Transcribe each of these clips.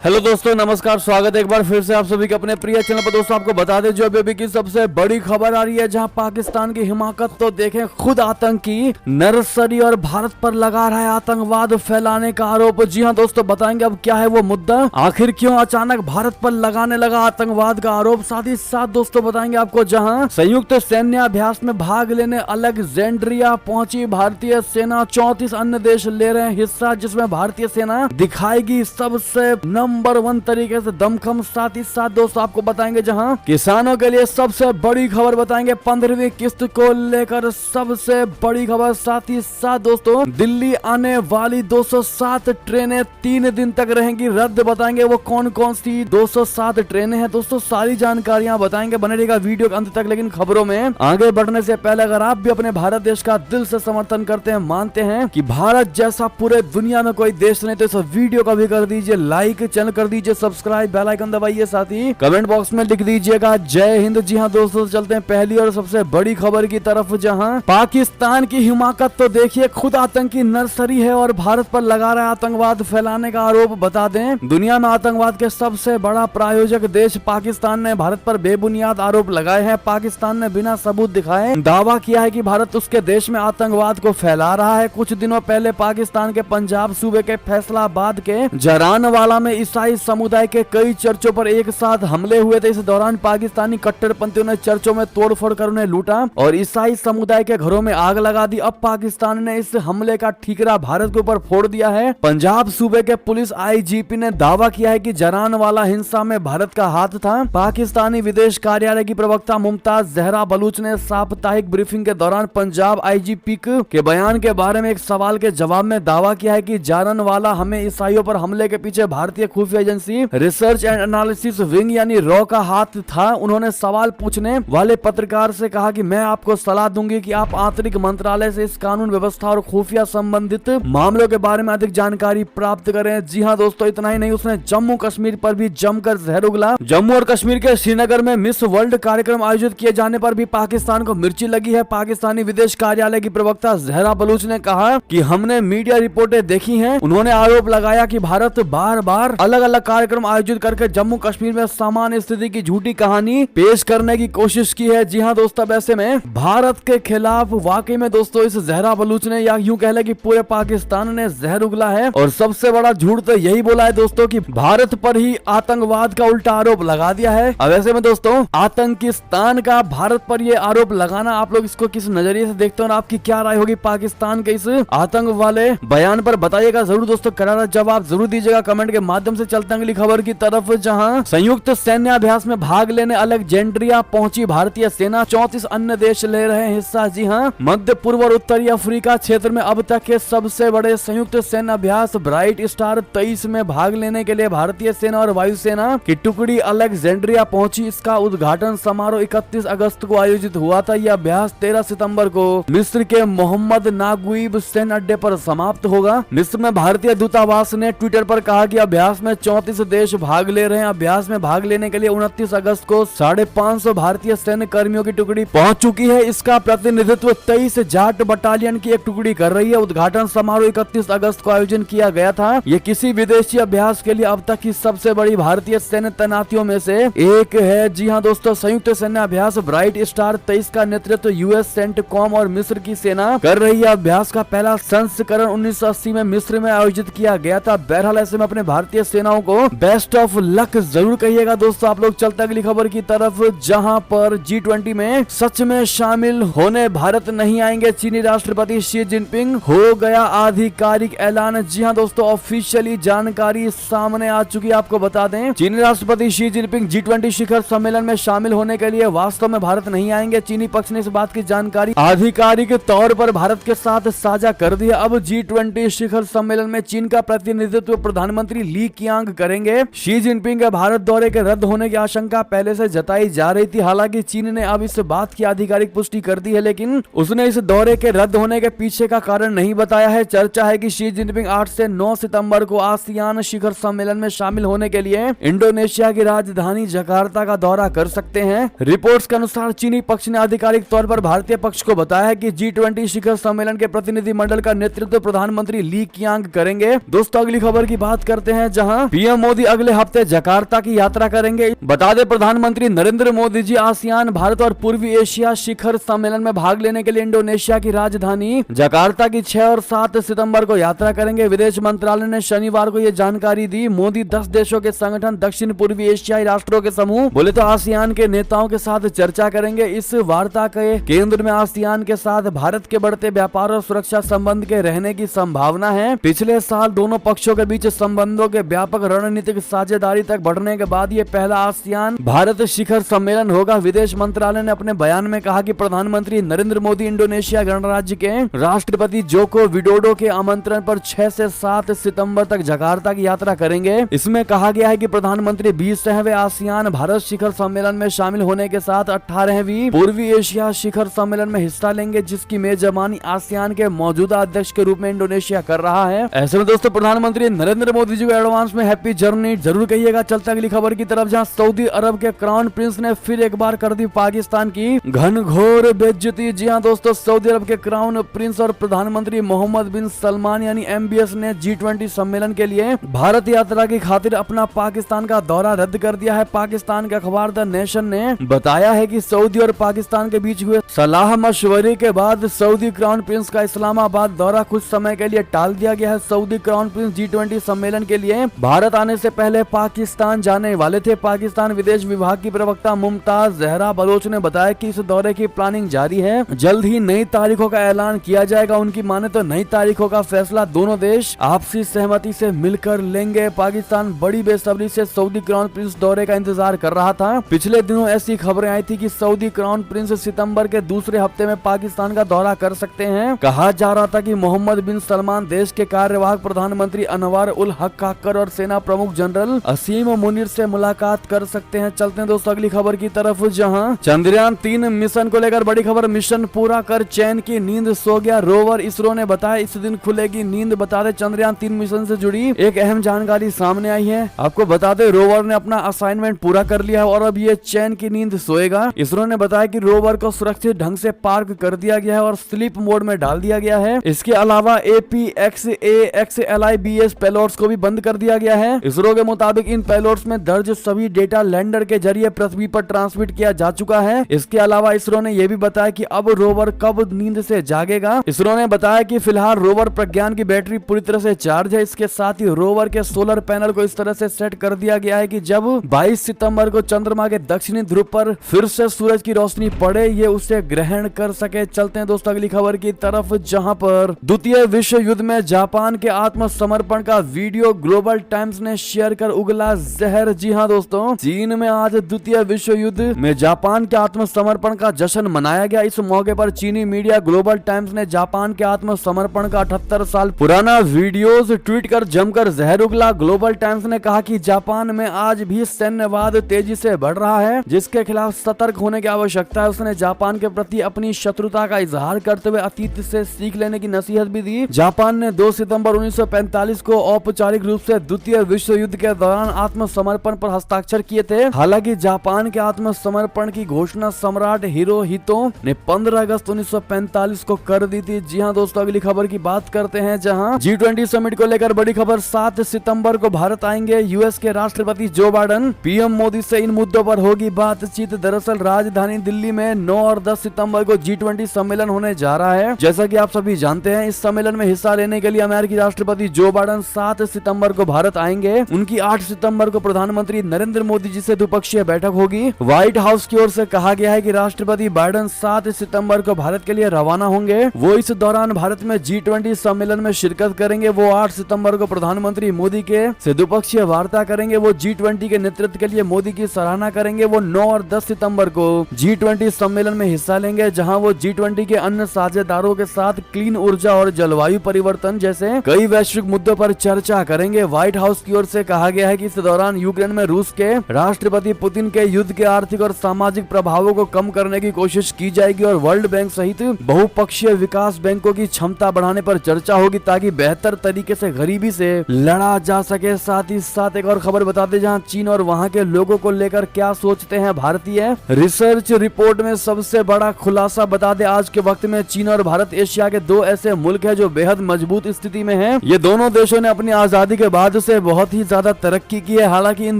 Hello दोस्तों, नमस्कार। स्वागत है एक बार फिर से आप सभी के अपने प्रिय चैनल पर। दोस्तों आपको बता दें जो अभी की सबसे बड़ी खबर आ रही है, जहां पाकिस्तान की हिमाकत तो देखें, खुद आतंकी नर्सरी और भारत पर लगा रहा है आतंकवाद फैलाने का आरोप। जी हां दोस्तों, बताएंगे अब क्या है वो मुद्दा, आखिर क्यों अचानक भारत पर लगाने लगा आतंकवाद का आरोप। साथ ही साथ दोस्तों बताएंगे आपको, जहाँ संयुक्त सैन्य अभ्यास में भाग लेने अलेक्जेंड्रिया पहुंची भारतीय सेना, 34 अन्य देश ले रहे हैं हिस्सा, जिसमें भारतीय सेना दिखाएगी सबसे नंबर 1 तरीके से दमखम। साथ ही साथ दोस्तों आपको बताएंगे, जहां किसानों के लिए सबसे बड़ी खबर बताएंगे, 15वीं किस्त को लेकर सबसे बड़ी खबर। साथ ही साथ दोस्तों दिल्ली आने वाली 207 ट्रेनें 3 दिन तक रहेंगी रद्द। बताएंगे वो कौन कौन सी 207 ट्रेनें हैं दोस्तों, सारी जानकारियां बताएंगे। बने रहेगा वीडियो के अंत तक। लेकिन खबरों में आगे बढ़ने से पहले अगर आप भी अपने भारत देश का दिल से समर्थन करते हैं, मानते हैं कि भारत जैसा पूरे दुनिया में कोई देश नहीं, तो इस वीडियो को भी कर दीजिए लाइक, चैनल कर दीजिए सब्सक्राइब, बेल आइकन दबाइए, साथ ही कमेंट बॉक्स में लिख दीजिएगा जय हिंद। जी हां दोस्तों, चलते हैं पहली और सबसे बड़ी खबर की तरफ, जहां पाकिस्तान की हिमाकत तो देखिए, खुद आतंकी नर्सरी है और भारत पर लगा रहा है आतंकवाद फैलाने का आरोप। बता दें दुनिया में आतंकवाद के सबसे बड़ा प्रायोजक देश पाकिस्तान ने भारत पर बेबुनियाद आरोप लगाए हैं। पाकिस्तान ने बिना सबूत दिखाए दावा किया है कि भारत उसके देश में आतंकवाद को फैला रहा है। कुछ दिनों पहले पाकिस्तान के पंजाब सूबे के फैसलाबाद के जरानवाला में ईसाई समुदाय के कई चर्चों पर एक साथ हमले हुए थे। इस दौरान पाकिस्तानी कट्टरपंथियों ने चर्चों में तोड़फोड़ कर उन्हें लूटा और ईसाई समुदाय के घरों में आग लगा दी। अब पाकिस्तान ने इस हमले का ठीकरा भारत के ऊपर फोड़ दिया है। पंजाब सूबे के पुलिस आईजीपी ने दावा किया है कि जरानवाला हिंसा में भारत का हाथ था। पाकिस्तानी विदेश कार्यालय की प्रवक्ता मुमताज जहरा बलूच ने साप्ताहिक ब्रीफिंग के दौरान पंजाब आईजीपी के बयान के बारे में एक सवाल के जवाब में दावा किया है कि जरानवाला हमें ईसाइयों पर हमले के पीछे भारतीय खुफिया agency research and analysis wing यानी रॉ का हाथ था। उन्होंने सवाल पूछने वाले पत्रकार से कहा कि मैं आपको सलाह दूंगी कि आप आंतरिक मंत्रालय से इस कानून व्यवस्था और खुफिया संबंधित मामलों के बारे में अधिक जानकारी प्राप्त करें। जी हाँ दोस्तों, इतना ही नहीं, उसने जम्मू कश्मीर पर भी जमकर जहर उगला। जम्मू और कश्मीर के श्रीनगर में मिस वर्ल्ड कार्यक्रम आयोजित किए जाने पर भी पाकिस्तान को मिर्ची लगी है। पाकिस्तानी विदेश कार्यालय की प्रवक्ता जहरा बलूच ने कहा कि हमने मीडिया रिपोर्टें देखी हैं। उन्होंने आरोप लगाया कि भारत बार बार अलग अलग कार्यक्रम आयोजित करके जम्मू कश्मीर में सामान्य स्थिति की झूठी कहानी पेश करने की कोशिश की है। जी हाँ दोस्तों, वैसे में भारत के खिलाफ वाकई में दोस्तों इस जहरा बलूच ने, या यूं कह ले कि पूरे पाकिस्तान ने जहर उगला है। और सबसे बड़ा झूठ तो यही बोला है दोस्तों कि भारत पर ही आतंकवाद का उल्टा आरोप लगा दिया है। अब ऐसे में दोस्तों आतंकिस्तान का भारत पर ये आरोप लगाना, आप लोग इसको किस नजरिए से देखते हो और आपकी क्या राय होगी पाकिस्तान के इस आतंक वाले बयान पर, बताइएगा जरूर दोस्तों। करारा जवाब जरूर दीजिएगा कमेंट के माध्यम से। चलते हैं अगली खबर की तरफ, जहां संयुक्त सैन्य अभ्यास में भाग लेने अलेक्जेंड्रिया पहुंची भारतीय सेना, 34 अन्य देश ले रहे हैं हिस्सा। जी हां, मध्य पूर्व और उत्तरी अफ्रीका क्षेत्र में अब तक के सबसे बड़े संयुक्त सैन्य अभ्यास ब्राइट स्टार 23 में भाग लेने के लिए भारतीय सेना और वायुसेना की टुकड़ी अलेक्जेंड्रिया पहुंची। इसका उद्घाटन समारोह 31 अगस्त को आयोजित हुआ था। यह अभ्यास 13 सितंबर को मिस्र के मोहम्मद नागुइब सैन्य अड्डे पर समाप्त होगा। मिस्र में भारतीय दूतावास ने ट्विटर पर कहा कि अभ्यास में 34 देश भाग ले रहे हैं। अभ्यास में भाग लेने के लिए 29 अगस्त को 550 भारतीय सैन्य कर्मियों की टुकड़ी पहुंच चुकी है। इसका प्रतिनिधित्व 23 जाट बटालियन की एक टुकड़ी कर रही है। उद्घाटन समारोह 31 अगस्त को आयोजन किया गया था। ये किसी विदेशी अभ्यास के लिए अब तक की सबसे बड़ी भारतीय सैन्य तैनातियों में से एक है। जी हाँ दोस्तों, संयुक्त सैन्य अभ्यास ब्राइट स्टार 23 का नेतृत्व यूएस सेंटकॉम और मिस्र की सेना कर रही है। अभ्यास का पहला संस्करण 1980 में मिस्र में आयोजित किया गया था। बहरहाल ऐसे में अपने भारतीय सेनाओं को बेस्ट ऑफ लक जरूर कहिएगा दोस्तों। आप लोग चलते अगली खबर की तरफ, जहां पर G20 में सच में शामिल होने भारत नहीं आएंगे चीनी राष्ट्रपति शी जिनपिंग, हो गया आधिकारिक ऐलान। जी हां दोस्तों, ऑफिशियली जानकारी सामने आ चुकी है। आपको बता दें चीनी राष्ट्रपति शी जिनपिंग G20 शिखर सम्मेलन में शामिल होने के लिए वास्तव में भारत नहीं आएंगे। चीनी पक्ष ने इस बात की जानकारी आधिकारिक तौर पर भारत के साथ साझा कर दी है। अब G20 शिखर सम्मेलन में चीन का प्रतिनिधित्व प्रधानमंत्री ली कियांग करेंगे। शी जिनपिंग के भारत दौरे के रद्द होने की आशंका पहले से जताई जा रही थी। हालांकि चीन ने अब इस बात की आधिकारिक पुष्टि कर दी है, लेकिन उसने इस दौरे के रद्द होने के पीछे का कारण नहीं बताया है। चर्चा है कि शी जिनपिंग 8 से 9 सितंबर को आसियान शिखर सम्मेलन में शामिल होने के लिए इंडोनेशिया की राजधानी जकार्ता का दौरा कर सकते हैं। रिपोर्ट्स के अनुसार चीनी पक्ष ने आधिकारिक तौर पर भारतीय पक्ष को बताया है कि G20 शिखर सम्मेलन के प्रतिनिधि मंडल का नेतृत्व प्रधानमंत्री ली कियांग करेंगे। दोस्तों अगली खबर की बात करते हैं, जहां जहां पीएम मोदी अगले हफ्ते जकार्ता की यात्रा करेंगे। बता दें प्रधानमंत्री नरेंद्र मोदी जी आसियान, भारत और पूर्वी एशिया शिखर सम्मेलन में भाग लेने के लिए इंडोनेशिया की राजधानी जकार्ता की 6 और 7 सितंबर को यात्रा करेंगे। विदेश मंत्रालय ने शनिवार को यह जानकारी दी। मोदी 10 देशों के संगठन दक्षिण पूर्वी एशियाई राष्ट्रों के समूह बोले तो आसियान के नेताओं के साथ चर्चा करेंगे। इस वार्ता के केंद्र में आसियान के साथ भारत के बढ़ते व्यापार और सुरक्षा संबंध के रहने की संभावना है। पिछले साल दोनों पक्षों के बीच संबंधों के व्यापक रणनीतिक साझेदारी तक बढ़ने के बाद ये पहला आसियान भारत शिखर सम्मेलन होगा। विदेश मंत्रालय ने अपने बयान में कहा कि प्रधानमंत्री नरेंद्र मोदी इंडोनेशिया गणराज्य के राष्ट्रपति जोको विडोडो के आमंत्रण पर 6 से 7 सितंबर तक जकार्ता की यात्रा करेंगे। इसमें कहा गया है कि प्रधानमंत्री 20वें आसियान भारत शिखर सम्मेलन में शामिल होने के साथ 18वीं पूर्वी एशिया शिखर सम्मेलन में हिस्सा लेंगे, जिसकी मेजबानी आसियान के मौजूदा अध्यक्ष के रूप में इंडोनेशिया कर रहा है। ऐसे में दोस्तों प्रधानमंत्री नरेंद्र मोदी जी को एडवांस में हैप्पी जर्नी जरूर कहिएगा। चलते अगली खबर की तरफ, जहां सऊदी अरब के क्राउन प्रिंस ने फिर एक बार कर दी पाकिस्तान की घनघोर बेइज्जती। जी हां दोस्तों, सऊदी अरब के क्राउन प्रिंस और प्रधानमंत्री मोहम्मद बिन सलमान यानी MBS ने G20 सम्मेलन के लिए भारत यात्रा की खातिर अपना पाकिस्तान का दौरा रद्द कर दिया है। पाकिस्तान के अखबार द नेशन ने बताया है कि सऊदी और पाकिस्तान के बीच हुए सलाह मशवरे के बाद सऊदी क्राउन प्रिंस का इस्लामाबाद दौरा कुछ समय के लिए टाल दिया गया है। सऊदी क्राउन प्रिंस G20 सम्मेलन के लिए भारत आने से पहले पाकिस्तान जाने वाले थे। पाकिस्तान विदेश विभाग की प्रवक्ता मुमताज जहरा बलोच ने बताया कि इस दौरे की प्लानिंग जारी है, जल्द ही नई तारीखों का ऐलान किया जाएगा। उनकी माने तो नई तारीखों का फैसला दोनों देश आपसी सहमति से मिलकर लेंगे। पाकिस्तान बड़ी बेसब्री से सऊदी क्राउन प्रिंस दौरे का इंतजार कर रहा था। पिछले दिनों ऐसी खबरें आई थी कि सऊदी क्राउन प्रिंस सितंबर के दूसरे हफ्ते में पाकिस्तान का दौरा कर सकते हैं। कहा जा रहा था कि मोहम्मद बिन सलमान देश के कार्यवाहक प्रधानमंत्री अनवर उल हक काकर और सेना प्रमुख जनरल असीम मुनीर से मुलाकात कर सकते हैं। चलते हैं दोस्तों अगली खबर की तरफ, जहां चंद्रयान 3 मिशन को लेकर बड़ी खबर। मिशन पूरा कर चैन की नींद सो गया रोवर, इसरो ने बताया इस दिन खुलेगी नींद। बता दें चंद्रयान 3 मिशन से जुड़ी एक अहम जानकारी सामने आई है। आपको बता दें रोवर ने अपना असाइनमेंट पूरा कर लिया है और अब ये चैन की नींद सोएगा। इसरो ने बताया कि रोवर को सुरक्षित ढंग से पार्क कर दिया गया है और स्लीप मोड में डाल दिया गया है। इसके अलावा APXAXLIBS पेलोड्स को भी बंद कर दिया गया है। इसरो के मुताबिक इन पेलोड्स में दर्ज सभी डेटा लैंडर के जरिए पृथ्वी पर ट्रांसमिट किया जा चुका है। इसके अलावा इसरो ने यह भी बताया कि अब रोवर कब नींद से जागेगा। इसरो ने बताया कि फिलहाल रोवर प्रज्ञान की बैटरी पूरी तरह से चार्ज है। इसके साथ ही रोवर के सोलर पैनल को इस तरह से सेट कर दिया गया है कि जब 22 सितंबर को चंद्रमा के दक्षिणी ध्रुव पर फिर से सूरज की रोशनी पड़े, ये उसे ग्रहण कर सके। चलते हैं दोस्तों अगली खबर की तरफ, जहां पर द्वितीय विश्व युद्ध में जापान के आत्मसमर्पण का वीडियो ग्लोबल टाइम्स ने शेयर कर उगला जहर। जी हां दोस्तों, चीन में आज द्वितीय विश्व युद्ध में जापान के आत्मसमर्पण का जश्न मनाया गया। इस मौके पर चीनी मीडिया ग्लोबल टाइम्स ने जापान के आत्मसमर्पण का 78 साल पुराना वीडियोस ट्वीट कर जमकर जहर उगला। ग्लोबल टाइम्स ने कहा कि जापान में आज भी सैन्यवाद तेजी से बढ़ रहा है, जिसके खिलाफ सतर्क होने की आवश्यकता है। उसने जापान के प्रति अपनी शत्रुता का इजहार करते हुए अतीत से सीख लेने की नसीहत भी दी। जापान ने 2 सितंबर 1945 को औपचारिक रूप से द्वितीय विश्व युद्ध के दौरान आत्मसमर्पण पर हस्ताक्षर किए थे। हालांकि जापान के आत्मसमर्पण की घोषणा सम्राट हिरोहितो ने 15 अगस्त 1945 को कर दी थी। जी हां दोस्तों, अगली खबर की बात करते हैं, जहां G20 समिट को लेकर बड़ी खबर। 7 सितंबर को भारत आएंगे यूएस के राष्ट्रपति जो बाइडेन। पीएम मोदी से इन मुद्दों पर होगी बातचीत। दरअसल राजधानी दिल्ली में 9 और 10 सितंबर को G20 सम्मेलन होने जा रहा है। जैसा कि आप सभी जानते हैं, इस सम्मेलन में हिस्सा लेने के लिए अमेरिकी राष्ट्रपति जो बाइडेन 7 सितंबर को भारत आएंगे। उनकी 8 सितंबर को प्रधानमंत्री नरेंद्र मोदी जी से द्विपक्षीय बैठक होगी। व्हाइट हाउस की ओर से कहा गया है कि राष्ट्रपति बाइडेन 7 सितंबर को भारत के लिए रवाना होंगे। वो इस दौरान भारत में G20 सम्मेलन में शिरकत करेंगे। वो 8 सितंबर को प्रधानमंत्री मोदी के से द्विपक्षीय वार्ता करेंगे। वो G20 के नेतृत्व के लिए मोदी की सराहना करेंगे। वो 9 और 10 सितंबर को G20 सम्मेलन में हिस्सा लेंगे, जहां वो G20 के अन्य साझेदारों के साथ क्लीन ऊर्जा और जलवायु परिवर्तन जैसे कई वैश्विक मुद्दों पर चर्चा करेंगे। व्हाइट हाउस की ओर से कहा गया है कि इस दौरान यूक्रेन में रूस के राष्ट्रपति पुतिन के युद्ध के आर्थिक और सामाजिक प्रभावों को कम करने की कोशिश की जाएगी और वर्ल्ड बैंक सहित बहुपक्षीय विकास बैंकों की क्षमता बढ़ाने पर चर्चा होगी, ताकि बेहतर तरीके से गरीबी से लड़ा जा सके। साथ ही साथ एक और खबर बताते, जहां चीन और वहां के लोगों को लेकर क्या सोचते हैं भारतीय। रिसर्च रिपोर्ट में सबसे बड़ा खुलासा बता दे, आज के वक्त में चीन और भारत एशिया के 2 ऐसे मुल्क हैं जो बेहद मजबूत स्थिति में हैं। ये दोनों देशों ने अपनी आजादी के बाद हद से बहुत ही ज्यादा तरक्की की है। हालांकि इन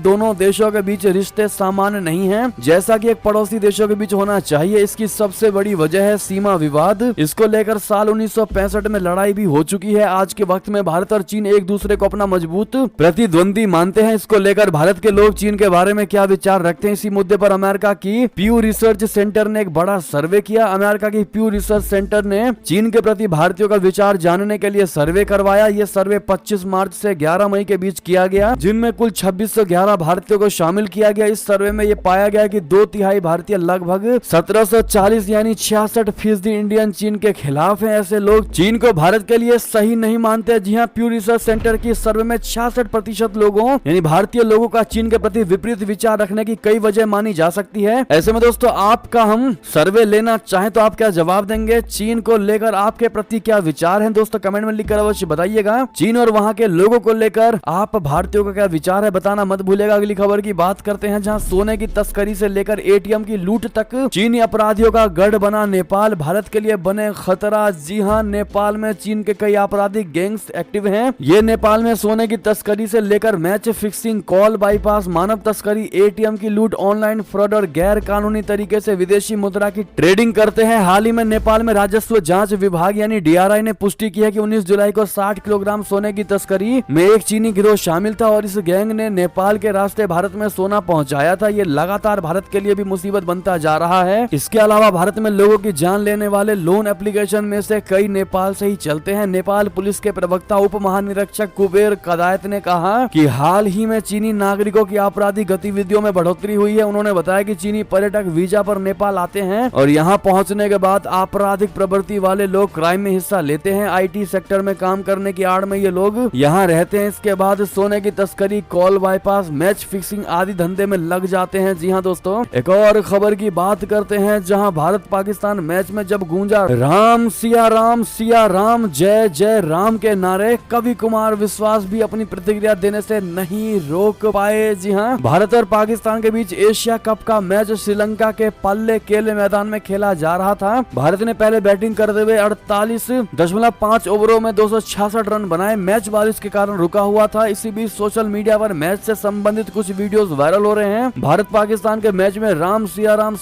दोनों देशों के बीच रिश्ते सामान्य नहीं हैं, जैसा कि एक पड़ोसी देशों के बीच होना चाहिए। इसकी सबसे बड़ी वजह है सीमा विवाद। इसको लेकर साल 1965 में लड़ाई भी हो चुकी है। आज के वक्त में भारत और चीन एक दूसरे को अपना मजबूत प्रतिद्वंदी मानते हैं। इसको लेकर भारत के लोग चीन के बारे में क्या विचार रखते हैं, इसी मुद्दे पर अमेरिका की प्यू रिसर्च सेंटर ने एक बड़ा सर्वे किया। अमेरिका की प्यू रिसर्च सेंटर ने चीन के प्रति भारतीयों का विचार जानने के लिए सर्वे करवाया। यह सर्वे 25 मार्च से 11 मई के बीच किया गया, जिनमें कुल 2611 भारतीयों को शामिल किया गया। इस सर्वे में यह पाया गया कि 2/3 भारतीय लगभग 1740 यानी 66% इंडियन चीन के खिलाफ है। ऐसे लोग चीन को भारत के लिए सही नहीं मानते। जी हाँ, प्यू रिसर्च सेंटर की सर्वे में 66% लोगों यानी भारतीय लोगों का चीन के प्रति विपरीत विचार रखने की कई वजह मानी जा सकती है। ऐसे में दोस्तों, आपका हम सर्वे लेना चाहें तो आप क्या जवाब देंगे? चीन को लेकर आपके प्रति क्या विचार हैं? दोस्तों कमेंट में लिखकर अवश्य बताइएगा। चीन और वहां के लोगों को लेकर आप भारतीयों का क्या विचार है, बताना मत भूलिएगा। अगली खबर की बात करते हैं, जहां सोने की तस्करी से लेकर एटीएम की लूट तक चीनी अपराधियों का गढ़ बना नेपाल भारत के लिए बने खतरा। जी हां, नेपाल में चीन के कई आपराधिक गैंग्स एक्टिव हैं। ये नेपाल में सोने की तस्करी से लेकर मैच फिक्सिंग, कॉल बाईपास, मानव तस्करी, एटीएम की लूट, ऑनलाइन फ्रॉड और गैर कानूनी तरीके से विदेशी मुद्रा की ट्रेडिंग करते हैं। हाल ही में नेपाल में राजस्व जांच विभाग यानी डीआरआई ने पुष्टि की है कि 19 जुलाई को 60 किलोग्राम सोने की तस्करी में एक चीनी गिरोह शामिल था और इस गैंग ने नेपाल के रास्ते भारत में सोना पहुंचाया था। ये लगातार भारत के लिए भी मुसीबत बनता जा रहा है। इसके अलावा भारत में लोगों की जान लेने वाले लोन एप्लीकेशन में से कई नेपाल से ही चलते हैं। नेपाल पुलिस के प्रवक्ता उप महानिरीक्षक कुबेर कदायत ने कहा कि हाल ही में चीनी नागरिकों की आपराधिक गतिविधियों में बढ़ोतरी हुई है। उन्होंने बताया कि चीनी पर्यटक वीजा पर नेपाल आते हैं और यहाँ पहुँचने के बाद आपराधिक प्रवृत्ति वाले लोग क्राइम में हिस्सा लेते हैं। आईटी सेक्टर में काम करने की आड़ में ये लोग यहाँ रहते हैं। इसके बाद सोने की तस्करी, कॉल बाईपास, मैच फिक्सिंग आदि धंधे में लग जाते हैं। जी हाँ दोस्तों, एक और खबर की बात करते हैं, जहां भारत पाकिस्तान मैच में जब गूंजा राम सिया राम जय जय राम के नारे, कवि कुमार विश्वास भी अपनी प्रतिक्रिया देने से नहीं रोक पाए। जी हाँ, भारत और पाकिस्तान के बीच एशिया कप का मैच श्रीलंका के पल्ले केले मैदान में खेला जा रहा था। भारत ने पहले बैटिंग करते हुए 48.5 ओवरों में 266 रन बनाए। मैच बारिश के कारण रुका हुआ था। इसी बीच सोशल मीडिया पर मैच से संबंधित कुछ वीडियोस वायरल हो रहे हैं। भारत पाकिस्तान के मैच में राम सिया राम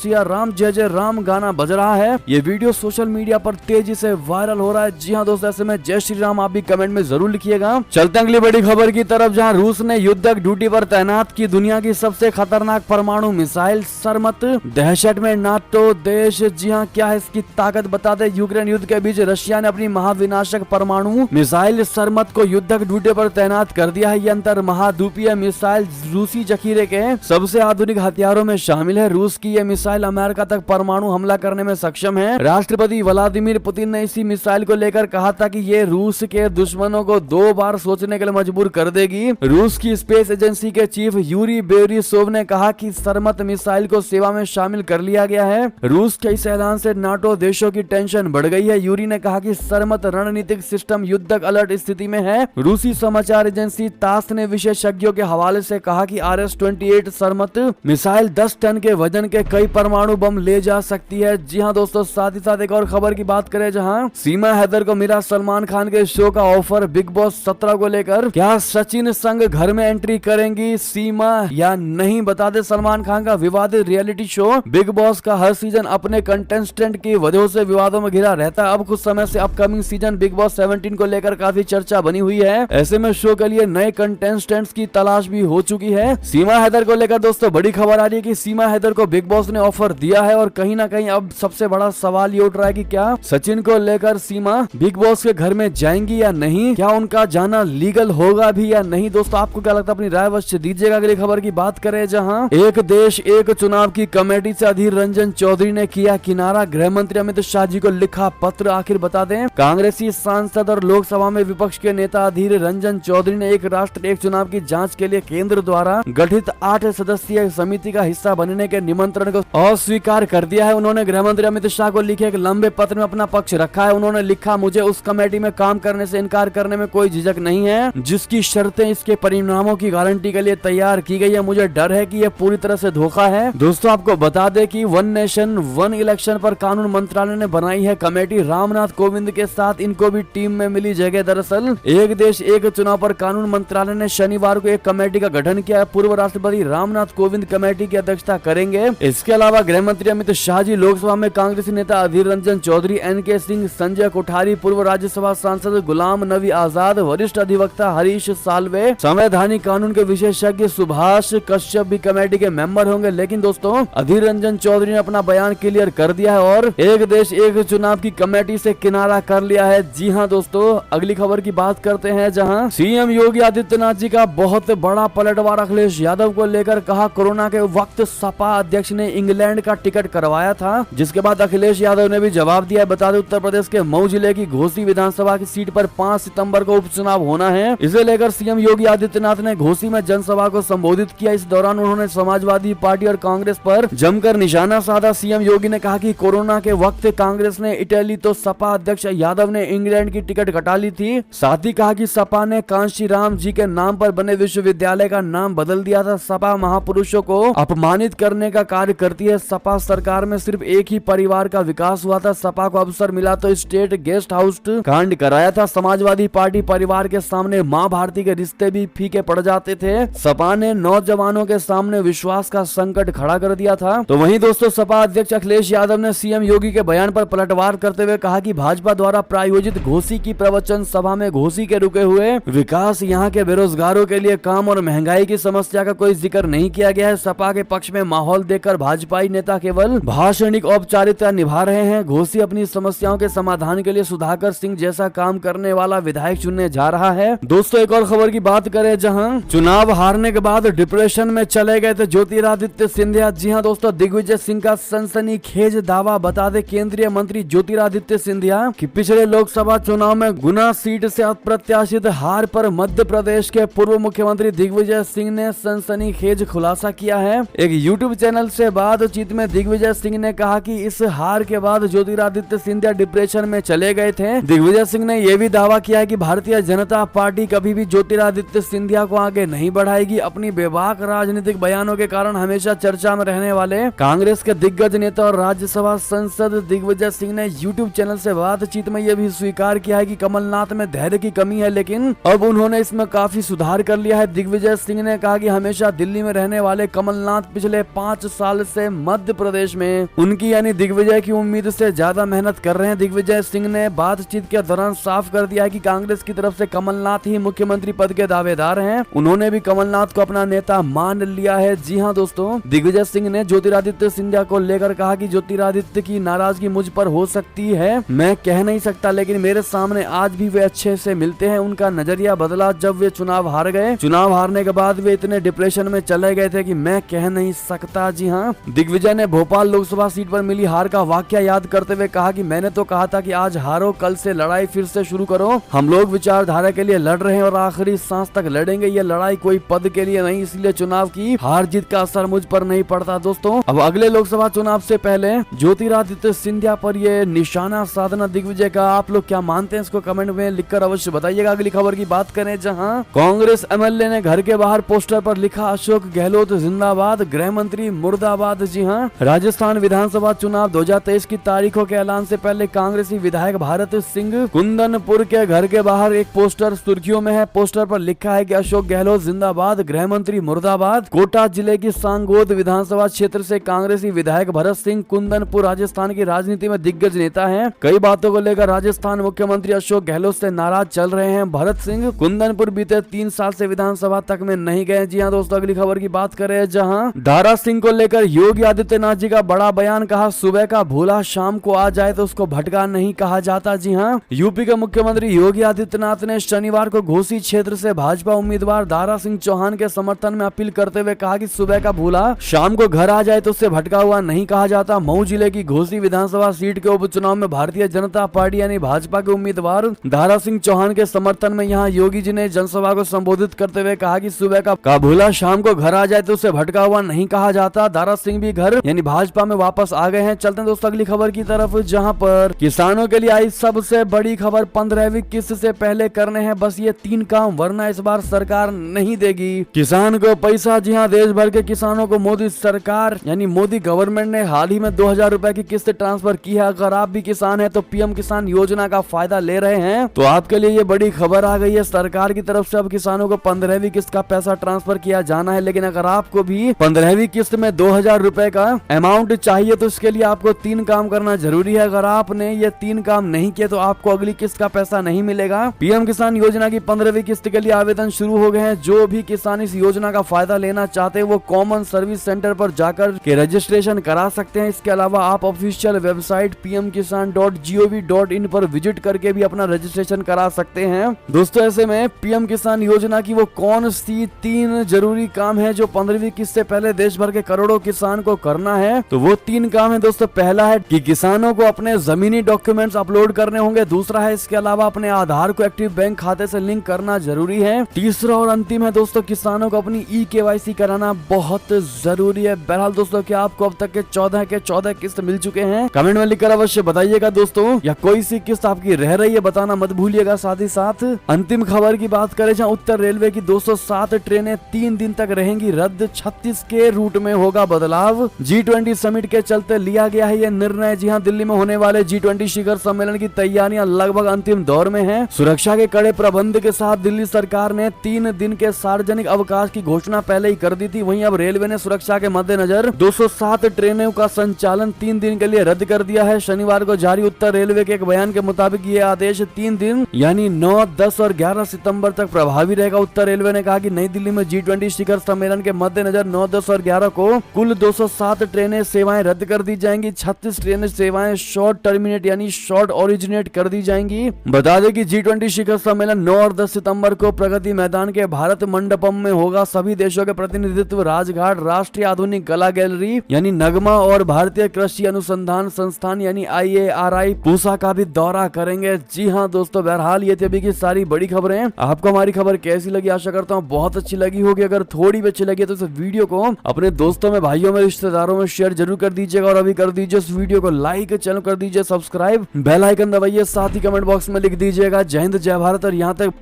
जय जय राम गाना बज रहा है। ये वीडियो सोशल मीडिया पर तेजी से वायरल हो रहा है। जी हाँ दोस्तों, ऐसे में जय श्री राम आप भी कमेंट में जरूर लिखिएगा। चलते हैं अगली बड़ी खबर की तरफ, जहां रूस ने युद्धक ड्यूटी पर तैनात की दुनिया की सबसे खतरनाक परमाणु मिसाइल सरमत। दहशत में नाटो देश। जी हाँ, क्या है इसकी ताकत बता दे। यूक्रेन युद्ध के बीच रशिया ने अपनी महाविनाशक परमाणु मिसाइल सरमत को युद्धक ड्यूटी पर तैनात कर दिया है। ये अंतर महाद्वीपीय मिसाइल रूसी जखीरे के सबसे आधुनिक हथियारों में शामिल है। रूस की ये मिसाइल अमेरिका तक परमाणु हमला करने में सक्षम है। राष्ट्रपति व्लादिमीर पुतिन ने इसी मिसाइल को लेकर कहा था कि ये रूस के दुश्मनों को 2 बार सोचने के लिए मजबूर कर देगी। रूस की स्पेस एजेंसी के चीफ यूरी बोरिसोव ने कहा कि सरमत मिसाइल को सेवा में शामिल कर लिया गया है। रूस के इस ऐलान से नाटो देशों की टेंशन बढ़ गई है। यूरी ने कहा कि सरमत रणनीतिक सिस्टम युद्धक अलर्ट स्थिति में है। रूसी समाचार एजेंसी तास ने विशेषज्ञों के हवाले से कहा कि RS-28 सरमत मिसाइल 10 टन के वजन के कई परमाणु बम ले जा सकती है। जी हाँ दोस्तों, साथ ही साथ एक और खबर की बात करें, जहां सीमा हैदर को मिला सलमान खान के शो का ऑफर बिग बॉस 17 को लेकर। क्या सचिन संग घर में एंट्री करेंगी सीमा या नहीं, बता दे। सलमान खान का विवादित रियलिटी शो बिग बॉस का हर सीजन अपने कंटेस्टेंट की वजह से विवादों में घिरा रहता है। अब कुछ समय से अपकमिंग सीजन बिग बॉस 17 को लेकर काफी चर्चा बनी हुई है। ऐसे में शो के लिए नए कंटेस्टेंट्स की तलाश भी हो चुकी है। सीमा हैदर को लेकर दोस्तों बड़ी खबर आ रही है कि सीमा हैदर को बिग बॉस ने ऑफर दिया है और कहीं ना कहीं अब सबसे बड़ा सवाल ये उठ रहा है कि क्या सचिन को लेकर सीमा बिग बॉस के घर में जाएंगी या नहीं, क्या उनका जाना लीगल होगा भी या नहीं। दोस्तों आपको क्या लगता है, अपनी राय अवश्य दीजिएगा। अगली खबर की बात करें, जहां एक देश एक चुनाव की कमेटी से अधीर रंजन चौधरी ने किया किनारा। गृह मंत्री अमित शाह जी को लिखा पत्र, आखिर बता दें। कांग्रेसी सांसद और लोकसभा में विपक्ष के नेता अधीर रंजन चौधरी ने एक राष्ट्र एक चुनाव की जांच के लिए केंद्र द्वारा गठित 8 सदस्यीय समिति का हिस्सा बनने के निमंत्रण को अस्वीकार कर दिया है। उन्होंने गृह मंत्री अमित शाह को लिखे एक लंबे पत्र में अपना पक्ष रखा है। उन्होंने लिखा, मुझे उस कमेटी में काम करने से इनकार करने में कोई झिझक नहीं है जिसकी शर्तें इसके परिणामों की गारंटी के लिए तैयार की गई है। मुझे डर है कि यह पूरी तरह से धोखा है। दोस्तों आपको बता दें कि वन नेशन वन इलेक्शन पर कानून मंत्रालय ने बनाई है कमेटी। रामनाथ कोविंद के साथ इनको भी टीम में मिली जगह। दरअसल एक देश एक चुनाव पर कानून मंत्रालय ने शनिवार को एक कमेटी का गठन किया है। पूर्व राष्ट्रपति रामनाथ कोविंद कमेटी की अध्यक्षता करेंगे। इसके अलावा गृह मंत्री अमित शाह जी, लोकसभा में कांग्रेसी नेता अधीर रंजन चौधरी, NK सिंह, संजय कोठारी, पूर्व राज्यसभा सांसद गुलाम नबी आजाद, वरिष्ठ अधिवक्ता हरीश साल्वे, संवैधानिक कानून के विशेषज्ञ सुभाष कश्यप भी कमेटी के मेंबर होंगे। लेकिन दोस्तों, अधीर रंजन चौधरी ने अपना बयान क्लियर कर दिया है और एक देश एक चुनाव की कमेटी से किनारा कर लिया है। जी हां दोस्तों, अगली खबर की बात करते हैं, जहां सीएम योगी आदित्यनाथ जी का बहुत बड़ा पलटवार अखिलेश यादव को लेकर कहा। कोरोना के वक्त सपा अध्यक्ष ने इंग्लैंड का टिकट करवाया था, जिसके बाद अखिलेश यादव ने भी जवाब दिया। बता दें, उत्तर प्रदेश के मऊ जिले की घोसी विधानसभा की सीट पर 5 सितंबर को उपचुनाव होना है। इसे लेकर सीएम योगी आदित्यनाथ ने घोसी में जनसभा को संबोधित किया। इस दौरान उन्होंने समाजवादी पार्टी और कांग्रेस पर जमकर निशाना साधा। सीएम योगी ने कहा कि कोरोना के वक्त कांग्रेस ने इटली तो सपा अध्यक्ष यादव ने इंग्लैंड की टिकट कटा ली थी। साथ ही कहा कि सपा ने कांशी राम जी के नाम पर बने विश्वविद्यालय का नाम बदल दिया था। सपा महापुरुषों को अपमानित करने का कार्य करती है। सपा सरकार में सिर्फ एक ही परिवार का विकास हुआ था। सपा को अवसर मिला तो स्टेट गेस्ट हाउस कांड कराया था। समाजवादी पार्टी परिवार के सामने मां भारती के रिश्ते भी फीके पड़ जाते थे। सपा ने नौजवानों के सामने विश्वास का संकट खड़ा कर दिया था। तो वहीं दोस्तों, सपा अध्यक्ष अखिलेश यादव ने सीएम योगी के बयान पर पलटवार करते हुए कहा कि भाजपा द्वारा प्रायोजित घोसी की प्रवचन सभा में घोसी के रुके हुए विकास, यहाँ के बेरोजगारों के लिए काम और महंगाई की समस्या का कोई जिक्र नहीं किया गया है। सपा के पक्ष में माहौल देखकर भाजपाई नेता केवल भाषणिक औपचारिकता निभा रहे हैं। घोसी अपनी समस्याओं के समाधान के लिए सुधाकर सिंह जैसा काम करने वाला विधायक चुनने जा रहा है। दोस्तों, एक और खबर की बात करें, जहां चुनाव हारने के बाद डिप्रेशन में चले गए थे ज्योतिरादित्य सिंधिया। जी हां दोस्तों, दिग्विजय सिंह का सनसनीखेज दावा। बता दें, केंद्रीय मंत्री ज्योतिरादित्य सिंधिया कि पिछले लोकसभा चुनाव में गुना सीट से अप्रत्याशित हार पर मध्य प्रदेश के पूर्व मुख्यमंत्री दिग्विजय सिंह ने सनसनीखेज खुलासा किया है। एक यूट्यूब चैनल से बातचीत में दिग्विजय सिंह ने कहा कि इस हार के बाद ज्योतिरादित्य सिंधिया डिप्रेशन में चले गए थे। दिग्विजय सिंह ने यह भी दावा किया है कि भारतीय जनता पार्टी कभी भी ज्योतिरादित्य सिंधिया को आगे नहीं बढ़ाएगी। अपनी बेबाक राजनीतिक बयानों के कारण हमेशा चर्चा में रहने वाले कांग्रेस के दिग्गज नेता और राज्यसभा सांसद दिग्विजय सिंह ने यूट्यूब चैनल से बातचीत में यह भी स्वीकार किया है कि कमलनाथ में धैर्य की कमी है, लेकिन अब उन्होंने इसमें काफी सुधार कर लिया है। दिग्विजय सिंह ने कहा कि हमेशा दिल्ली में रहने वाले कमलनाथ पिछले 5 साल से मध्य प्रदेश में उनकी यानी दिग्विजय की उम्मीद से ज्यादा मेहनत कर रहे हैं। दिग्विजय सिंह ने बातचीत के दौरान साफ कर दिया है कि कांग्रेस की तरफ से कमलनाथ ही मुख्यमंत्री पद के दावेदार हैं। उन्होंने भी कमलनाथ को अपना नेता मान लिया है। जी हां दोस्तों, दिग्विजय सिंह ने ज्योतिरादित्य सिंधिया को लेकर कहा कि ज्योतिरादित्य की नाराजगी मुझ पर हो सकती है, मैं कह नहीं सकता, लेकिन मेरे सामने आज भी वे अच्छे से मिलते हैं। उनका नजरिया बदला जब वे चुनाव हार गए। चुनाव हारने के बाद वे इतने डिप्रेशन में चले गए थे कि मैं कह नहीं सकता। जी हाँ, दिग्विजय ने भोपाल लोकसभा सीट पर मिली हार का वाकया याद करते हुए कहा कि मैंने तो कहा था कि आज हारो, कल से लड़ाई फिर से शुरू करो। हम लोग विचारधारा के लिए लड़ रहे हैं और आखिरी सांस तक लड़ेंगे। ये लड़ाई कोई पद के लिए नहीं, इसलिए चुनाव की हार जीत का असर मुझ पर नहीं पड़ता। दोस्तों, अब अगले लोकसभा चुनाव से पहले ज्योतिरादित्य सिंधिया पर ये निशाना साधना दिग्विजय का, आप लोग क्या मानते हैं, इसको कमेंट में लिखकर अवश्य बताइएगा। अगली खबर की बात करें, जहां कांग्रेस एमएलए ने घर के बाहर पोस्टर पर लिखा अशोक गहलोत जिंदाबाद, गृह मंत्री मुर्दाबाद। जी हां, राजस्थान विधानसभा चुनाव 2023 की तारीखों के ऐलान से पहले कांग्रेसी विधायक भारत सिंह कुंदनपुर के घर के बाहर एक पोस्टर सुर्खियों में है। पोस्टर पर लिखा है कि अशोक गहलोत जिंदाबाद, गृह मंत्री मुर्दाबाद। कोटा जिले की सांगोद विधानसभा क्षेत्र से कांग्रेसी विधायक भरत सिंह कुंदनपुर राजस्थान की राजनीति में दिग्गज नेता हैं। कई बातों को लेकर राजस्थान मुख्यमंत्री अशोक गहलोत से नाराज चल रहे हैं। भरत सिंह कुंदनपुर बीते 3 साल से विधानसभा तक में नहीं गए। जी हां दोस्तों, अगली खबर की बात करें, जहां दारा सिंह को लेकर योगी आदित्यनाथ जी का बड़ा बयान। कहा सुबह का भूला शाम को आ जाए तो उसको भटका नहीं कहा जाता। जी हां, यूपी के मुख्यमंत्री योगी आदित्यनाथ ने शनिवार को घोसी क्षेत्र से भाजपा उम्मीदवार दारा सिंह चौहान के समर्थन में अपील करते हुए कहा कि सुबह का भूला शाम को घर आ जाए तो उससे भटका हुआ नहीं कहा जाता। मऊ जिले की घोसी विधानसभा सीट के उपचुनाव में भारतीय जनता पार्टी यानी भाजपा के उम्मीदवार दारा सिंह चौहान के समर्थन में यहां योगी जी ने जनसभा को संबोधित करते हुए कहा कि सुबह का भूला शाम को घर आ जाए तो उससे भटका हुआ नहीं कहा जाता। दारा सिंह भी घर यानी भाजपा में वापस आ गए हैं। चलते हैं दोस्तों अगली खबर की तरफ, जहां पर किसानों के लिए आई सबसे बड़ी खबर। 15वीं किस्त से पहले करने हैं बस ये 3 काम, वरना इस बार सरकार नहीं देगी किसान को पैसा। जी हां, देश भर के किसानों को मोदी सरकार यानी मोदी गवर्नमेंट ने हाल ही में 2000 रुपए की किस्त ट्रांसफर की है। अगर आप भी किसान हैं तो पीएम किसान योजना का फायदा ले रहे हैं तो आपके लिए ये बड़ी खबर आ गई है। सरकार सरकार की तरफ से अब किसानों को 15वीं किस्त का पैसा ट्रांसफर किया जाना है। लेकिन अगर आपको भी 15वीं किस्त में 2000 रुपए का अमाउंट चाहिए तो इसके लिए आपको 3 काम करना जरूरी है। अगर आपने ये 3 काम नहीं किए तो आपको अगली किस्त का पैसा नहीं मिलेगा। पीएम किसान योजना की 15वीं किस्त के लिए आवेदन शुरू हो गए हैं। जो भी किसान इस योजना का फायदा लेना चाहते हैं वो कॉमन सर्विस सेंटर पर जाकर के रजिस्ट्रेशन करा सकते हैं। इसके अलावा आप ऑफिशियल वेबसाइट pmkisan.gov.in पर विजिट करके भी अपना रजिस्ट्रेशन करा सकते हैं। दोस्तों ऐसे में पीएम किसान योजना की वो कौन सी 3 जरूरी काम है जो 15वीं किस्त से पहले देश भर के करोड़ों किसान को करना है, तो वो 3 काम है दोस्तों। पहला है कि किसानों को अपने जमीनी डॉक्यूमेंट्स अपलोड करने होंगे। दूसरा है इसके अलावा अपने आधार को एक्टिव बैंक खाते से लिंक करना जरूरी है। तीसरा और अंतिम है दोस्तों किसानों को अपनी eKYC कराना बहुत जरूरी है। बहरहाल दोस्तों क्या आपको अब तक के 14 किस्त मिल चुके हैं? कमेंट में लिखकर अवश्य बताइएगा दोस्तों, या कोई सी किस्त आपकी रह रही है बताना मत भूलिएगा। साथ ही साथ अंतिम खबर की बात करें जहां उत्तर रेलवे की 207 ट्रेनें 3 दिन तक रहेंगी रद्द। 36 के रूट में होगा बदलाव। G20 समिट के चलते लिया गया है यह निर्णय। जी हां, दिल्ली में होने वाले G20 शिखर सम्मेलन की तैयारियां लगभग अंतिम दौर में हैं। सुरक्षा के कड़े प्रबंध के साथ दिल्ली सरकार ने 3 दिन के सार्वजनिक अवकाश की घोषणा पहले ही कर दी थी। वहीं अब रेलवे ने सुरक्षा के मद्देनजर 207 ट्रेनों का संचालन 3 दिन के लिए रद्द कर दिया है। शनिवार को जारी उत्तर रेलवे के एक बयान के मुताबिक ये आदेश 3 दिन यानी 9, 10 और 11 सितंबर तक प्रभावी रहेगा। उत्तर रेलवे ने कहा कि नई दिल्ली में G20 शिखर सम्मेलन के मद्देनजर 9, 10 और 11 को कुल 207 ट्रेनें सेवाएं रद्द कर दी जाएंगी। 36 ट्रेनें सेवाएं शॉर्ट टर्मिनेट यानी शॉर्ट ओरिजिनेट कर दी जाएंगी। बता दें कि G20 शिखर सम्मेलन 9 और 10 सितंबर को प्रगति मैदान के भारत मंडपम में होगा। सभी देशों के प्रतिनिधित्व राजघाट, राष्ट्रीय आधुनिक कला गैलरी यानी नगमा और भारतीय कृषि अनुसंधान संस्थान यानी IARI पूसा का भी दौरा करेंगे। जी हाँ दोस्तों, बहरहाल ये थी अभी की सारी बड़ी खबरें। आपको हमारी खबर कैसी लगी? आशा करता हूँ बहुत अच्छी लगी होगी। अगर थोड़ी भी अच्छी लगी तो इस वीडियो को अपने दोस्तों में, भाइयों में, रिश्तेदारों में शेयर जरूर कर दीजिएगा। और अभी कर दीजिए इस वीडियो को लाइक, चैनल कर दीजिए सब्सक्राइब, बेल आइकन दबाइए, साथ ही कमेंट बॉक्स में लिख दीजिएगा जय हिंद जय भारत। और यहाँ तक